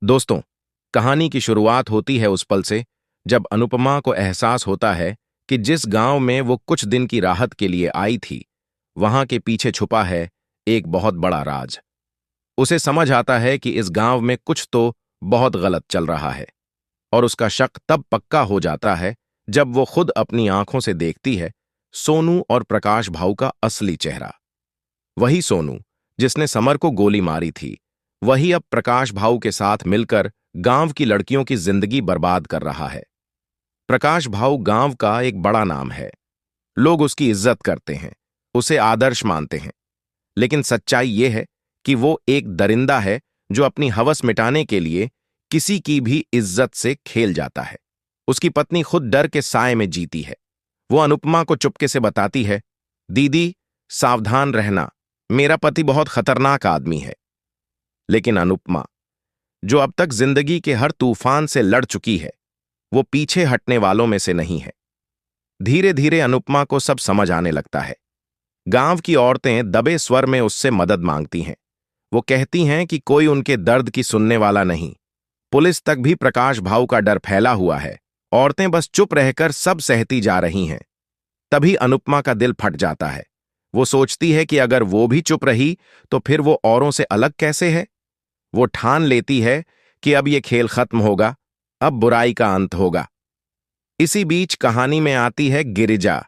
दोस्तों, कहानी की शुरुआत होती है उस पल से जब अनुपमा को एहसास होता है कि जिस गांव में वो कुछ दिन की राहत के लिए आई थी, वहां के पीछे छुपा है एक बहुत बड़ा राज। उसे समझ आता है कि इस गांव में कुछ तो बहुत गलत चल रहा है, और उसका शक तब पक्का हो जाता है जब वो खुद अपनी आंखों से देखती है सोनू और प्रकाश भाऊ का असली चेहरा। वही सोनू जिसने समर को गोली मारी थी, वही अब प्रकाश भाऊ के साथ मिलकर गांव की लड़कियों की जिंदगी बर्बाद कर रहा है। प्रकाश भाऊ गांव का एक बड़ा नाम है। लोग उसकी इज्जत करते हैं, उसे आदर्श मानते हैं। लेकिन सच्चाई यह है कि वो एक दरिंदा है जो अपनी हवस मिटाने के लिए किसी की भी इज्जत से खेल जाता है। उसकी पत्नी खुद डर के साए में जीती है। वो अनुपमा को चुपके से बताती है, दीदी, सावधान रहना, मेरा पति बहुत खतरनाक आदमी है। लेकिन अनुपमा, जो अब तक जिंदगी के हर तूफान से लड़ चुकी है, वो पीछे हटने वालों में से नहीं है। धीरे धीरे अनुपमा को सब समझ आने लगता है। गांव की औरतें दबे स्वर में उससे मदद मांगती हैं। वो कहती हैं कि कोई उनके दर्द की सुनने वाला नहीं। पुलिस तक भी प्रकाश भाऊ का डर फैला हुआ है। औरतें बस चुप रहकर सब सहती जा रही हैं। तभी अनुपमा का दिल फट जाता है। वो सोचती है कि अगर वो भी चुप रही तो फिर वो औरों से अलग कैसे है। वो ठान लेती है कि अब ये खेल खत्म होगा, अब बुराई का अंत होगा। इसी बीच कहानी में आती है गिरिजा,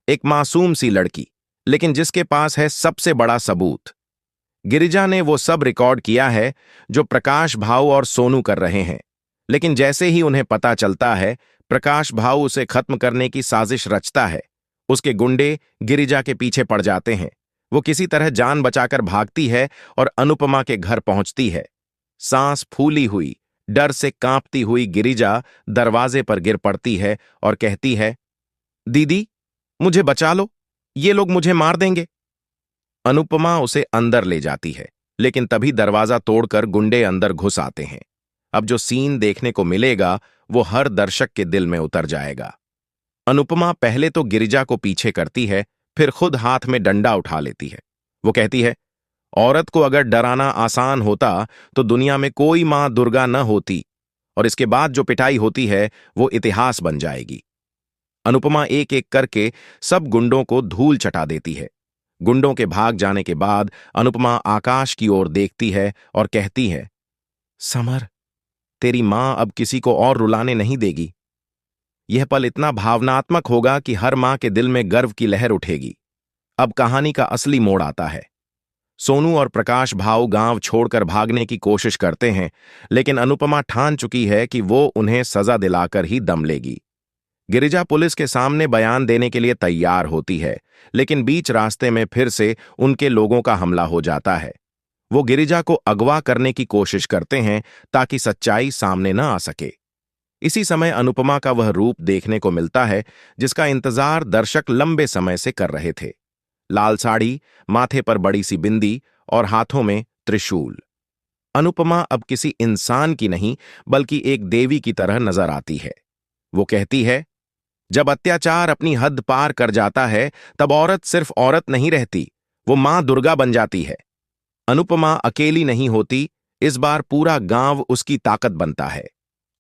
एक मासूम सी लड़की, लेकिन जिसके पास है सबसे बड़ा सबूत। गिरिजा ने वो सब रिकॉर्ड किया है जो प्रकाश भाऊ और सोनू कर रहे हैं। लेकिन जैसे ही उन्हें पता चलता है प्रकाश भाऊ उसे खत्म करने की साजिश रचता है, उसके गुंडे गिरिजा के पीछे पड़ जाते हैं। वो किसी तरह जान बचाकर भागती है और अनुपमा के घर पहुंचती है। सांस फूली हुई, डर से कांपती हुई गिरिजा दरवाजे पर गिर पड़ती है और कहती है, दीदी, मुझे बचा लो, ये लोग मुझे मार देंगे। अनुपमा उसे अंदर ले जाती है, लेकिन तभी दरवाजा तोड़कर गुंडे अंदर घुस आते हैं। अब जो सीन देखने को मिलेगा वो हर दर्शक के दिल में उतर जाएगा। अनुपमा पहले तो गिरिजा को पीछे करती है, फिर खुद हाथ में डंडा उठा लेती है। वो कहती है, औरत को अगर डराना आसान होता तो दुनिया में कोई मां दुर्गा न होती, और इसके बाद जो पिटाई होती है वो इतिहास बन जाएगी। अनुपमा एक एक करके सब गुंडों को धूल चटा देती है। गुंडों के भाग जाने के बाद अनुपमा आकाश की ओर देखती है और कहती है, समर, तेरी मां अब किसी को और रुलाने नहीं देगी। यह पल इतना भावनात्मक होगा कि हर मां के दिल में गर्व की लहर उठेगी। अब कहानी का असली मोड़ आता है। सोनू और प्रकाश भाऊ गांव छोड़कर भागने की कोशिश करते हैं, लेकिन अनुपमा ठान चुकी है कि वो उन्हें सजा दिलाकर ही दम लेगी। गिरिजा पुलिस के सामने बयान देने के लिए तैयार होती है, लेकिन बीच रास्ते में फिर से उनके लोगों का हमला हो जाता है। वो गिरिजा को अगवा करने की कोशिश करते हैं ताकि सच्चाई सामने न आ सके। इसी समय अनुपमा का वह रूप देखने को मिलता है जिसका इंतजार दर्शक लंबे समय से कर रहे थे। लाल साड़ी, माथे पर बड़ी सी बिंदी और हाथों में त्रिशूल। अनुपमा अब किसी इंसान की नहीं बल्कि एक देवी की तरह नजर आती है। वो कहती है, जब अत्याचार अपनी हद पार कर जाता है तब औरत सिर्फ औरत नहीं रहती, वो मां दुर्गा बन जाती है। अनुपमा अकेली नहीं होती, इस बार पूरा गांव उसकी ताकत बनता है।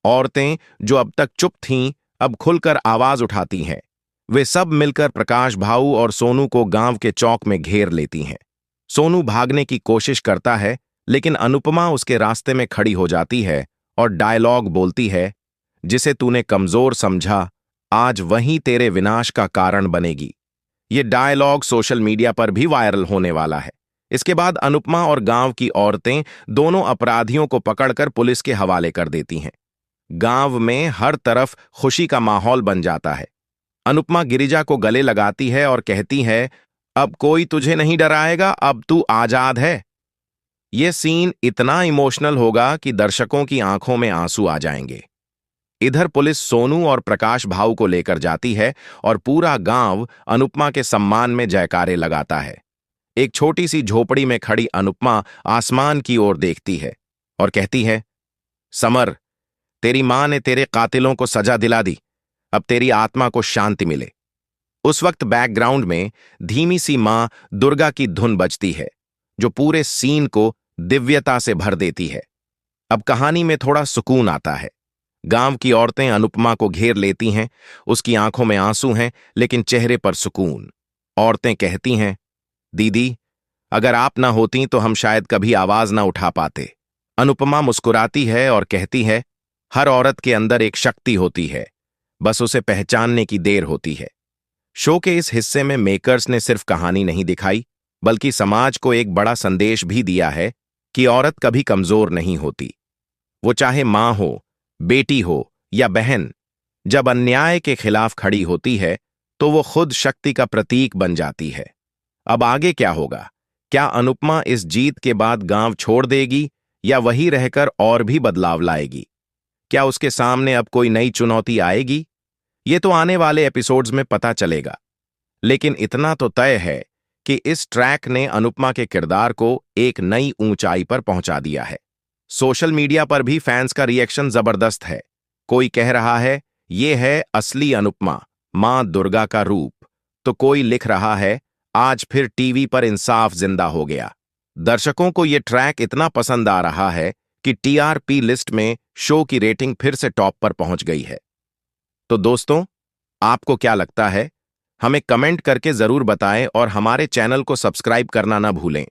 औरतें जो अब तक चुप थीं, अब खुलकर आवाज उठाती हैं। वे सब मिलकर प्रकाश भाऊ और सोनू को गांव के चौक में घेर लेती हैं। सोनू भागने की कोशिश करता है, लेकिन अनुपमा उसके रास्ते में खड़ी हो जाती है और डायलॉग बोलती है, जिसे तूने कमजोर समझा, आज वहीं तेरे विनाश का कारण बनेगी। ये डायलॉग सोशल मीडिया पर भी वायरल होने वाला है। इसके बाद अनुपमा और गांव की औरतें दोनों अपराधियों को पकड़कर पुलिस के हवाले कर देती हैं। गांव में हर तरफ खुशी का माहौल बन जाता है। अनुपमा गिरिजा को गले लगाती है और कहती है, अब कोई तुझे नहीं डराएगा, अब तू आजाद है। यह सीन इतना इमोशनल होगा कि दर्शकों की आंखों में आंसू आ जाएंगे। इधर पुलिस सोनू और प्रकाश भाऊ को लेकर जाती है और पूरा गांव अनुपमा के सम्मान में जयकारे लगाता है। एक छोटी सी झोपड़ी में खड़ी अनुपमा आसमान की ओर देखती है और कहती है, समर, तेरी मां ने तेरे कातिलों को सजा दिला दी, अब तेरी आत्मा को शांति मिले। उस वक्त बैकग्राउंड में धीमी सी मां दुर्गा की धुन बजती है, जो पूरे सीन को दिव्यता से भर देती है। अब कहानी में थोड़ा सुकून आता है। गांव की औरतें अनुपमा को घेर लेती हैं। उसकी आंखों में आंसू हैं, लेकिन चेहरे पर सुकून। औरतें कहती हैं, दीदी, अगर आप ना होती तो हम शायद कभी आवाज ना उठा पाते। अनुपमा मुस्कुराती है और कहती है, हर औरत के अंदर एक शक्ति होती है, बस उसे पहचानने की देर होती है। शो के इस हिस्से में मेकर्स ने सिर्फ कहानी नहीं दिखाई, बल्कि समाज को एक बड़ा संदेश भी दिया है कि औरत कभी कमजोर नहीं होती। वो चाहे मां हो, बेटी हो या बहन, जब अन्याय के खिलाफ खड़ी होती है तो वो खुद शक्ति का प्रतीक बन जाती है। अब आगे क्या होगा? क्या अनुपमा इस जीत के बाद गांव छोड़ देगी या वही रहकर और भी बदलाव लाएगी? क्या उसके सामने अब कोई नई चुनौती आएगी? ये तो आने वाले एपिसोड्स में पता चलेगा। लेकिन इतना तो तय है कि इस ट्रैक ने अनुपमा के किरदार को एक नई ऊंचाई पर पहुंचा दिया है। सोशल मीडिया पर भी फैंस का रिएक्शन जबरदस्त है। कोई कह रहा है, ये है असली अनुपमा, मां दुर्गा का रूप। तो कोई लिख रहा है, आज फिर टीवी पर इंसाफ जिंदा हो गया। दर्शकों को यह ट्रैक इतना पसंद आ रहा है कि टीआरपी लिस्ट में शो की रेटिंग फिर से टॉप पर पहुंच गई है। तो दोस्तों, आपको क्या लगता है? हमें कमेंट करके जरूर बताएं और हमारे चैनल को सब्सक्राइब करना ना भूलें।